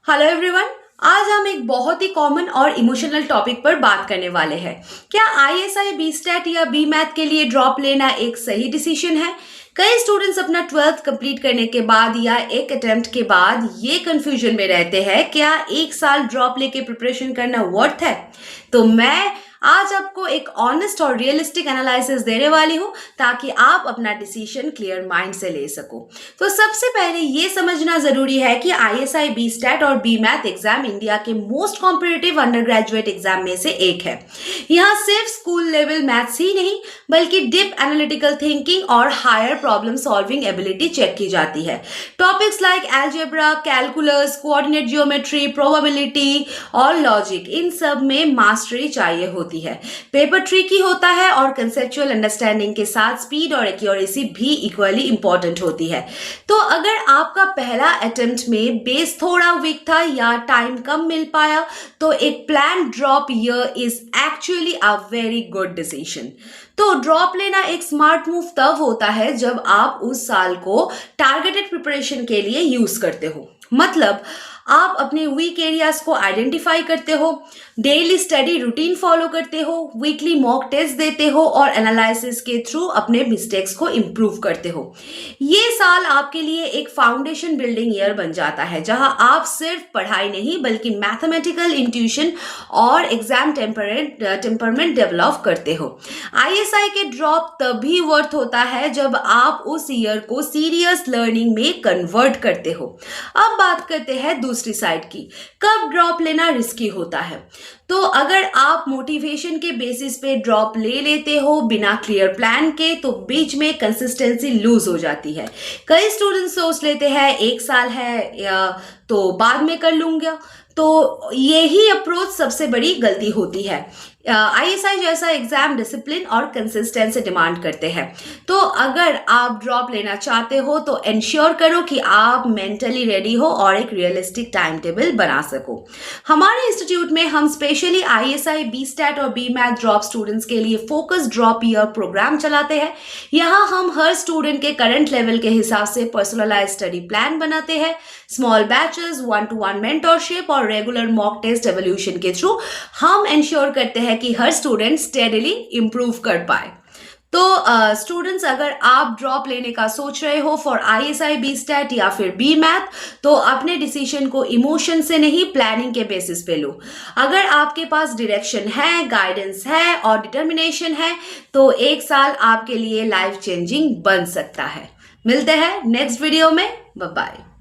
Hello everyone. आज हम एक बहुत ही कॉमन और इमोशनल टॉपिक पर बात करने वाले हैं। क्या आईएसआई बी स्टैट या बी मैथ के लिए ड्रॉप लेना एक सही डिसीजन है? कई स्टूडेंट्स अपना 12th कंप्लीट करने के बाद या एक अटेम्प्ट के बाद ये कंफ्यूजन में रहते हैं, क्या एक साल ड्रॉप लेके प्रिपरेशन करना वर्थ है? तो मैं आज आपको एक ऑनेस्ट और रियलिस्टिक एनालिसिस देने वाली हूँ ताकि आप अपना डिसीजन क्लियर माइंड से ले सको। तो सबसे पहले ये समझना जरूरी है कि आईएसआई बी स्टैट और बी मैथ एग्जाम इंडिया के most competitive under graduate exam में से एक है। यहाँ सिर्फ स्कूल लेवल मैथ्स ही नहीं बल्कि डीप एनालिटिकल थिंकिंग और higher problem solving ability check की जाती है। Topics like algebra, calculus, coordinate geometry, probability और लॉजिक, इन सब में मास्टरी चाहिए होती है। पेपर ट्रिकी होता है और कंसेप्चुअल अंडरस्टैंडिंग के साथ स्पीड और एक्यूरेसी भी इक्वली इंपॉर्टेंट होती है। तो अगर आपका पहला अटेम्प्ट में बेस थोड़ा वीक था या टाइम कम मिल पाया तो एक plan drop year is actually a very good decision. तो ड्रॉप लेना एक स्मार्ट मूव तब होता है जब आप उस साल को टारगेटेड प्रिपरेशन के लिए यूज करते हो। मतलब आप अपने वीक एरियाज को आइडेंटिफाई करते हो, डेली स्टडी रूटीन फॉलो करते हो, वीकली मॉक टेस्ट देते हो और एनालिसिस के थ्रू अपने मिस्टेक्स को इम्प्रूव करते हो। ये साल आपके लिए एक फाउंडेशन बिल्डिंग ईयर बन जाता है जहां आप सिर्फ पढ़ाई नहीं बल्कि मैथमेटिकल इंट्यूशन और एग्जाम टेम्परमेंट डेवलप करते हो। आईएसआई के ड्रॉप तभी वर्थ होता है जब आप उस ईयर को सीरियस लर्निंग में कन्वर्ट करते हो। अब बात करते हैं दूसरी साइड की, कब ड्रॉप लेना रिस्की होता है। तो अगर आप मोटिवेशन के बेसिस पे ड्रॉप ले लेते हो बिना क्लियर प्लान के तो बीच में कंसिस्टेंसी लूज हो जाती है। कई स्टूडेंट्स सोच लेते हैं एक साल है या तो बाद में कर लूंगा, तो यही अप्रोच सबसे बड़ी गलती होती है। आईएसआई जैसा एग्जाम डिसिप्लिन और कंसिस्टेंसी डिमांड करते हैं। तो अगर आप ड्रॉप लेना चाहते हो तो इंश्योर करो कि आप मेंटली रेडी हो और एक रियलिस्टिक टाइम टेबल बना सको। हमारे इंस्टीट्यूट में हम स्पेशली आईएसआई बी स्टैट और बी मैथ ड्रॉप स्टूडेंट्स के लिए फोकस ड्रॉप ईयर प्रोग्राम चलाते हैं। यहाँ हम हर स्टूडेंट के करंट लेवल के हिसाब से पर्सनलाइज स्टडी प्लान बनाते हैं। स्मॉल बैचेस, 1-to-1 मेंटरशिप और रेगुलर मॉक टेस्ट एवोल्यूशन के थ्रू हम इंश्योर करते हैं कि हर स्टूडेंट स्टेडीली इंप्रूव कर पाए। तो स्टूडेंट्स, अगर आप ड्रॉप लेने का सोच रहे हो फॉर आईएसआई बी स्टैट या फिर बी मैथ तो अपने डिसीजन को इमोशन से नहीं प्लानिंग के बेसिस पे लो। अगर आपके पास डायरेक्शन है, गाइडेंस है और डिटर्मिनेशन है तो एक साल आपके लिए लाइफ चेंजिंग बन सकता है। मिलते हैं नेक्स्ट वीडियो में। Bye bye.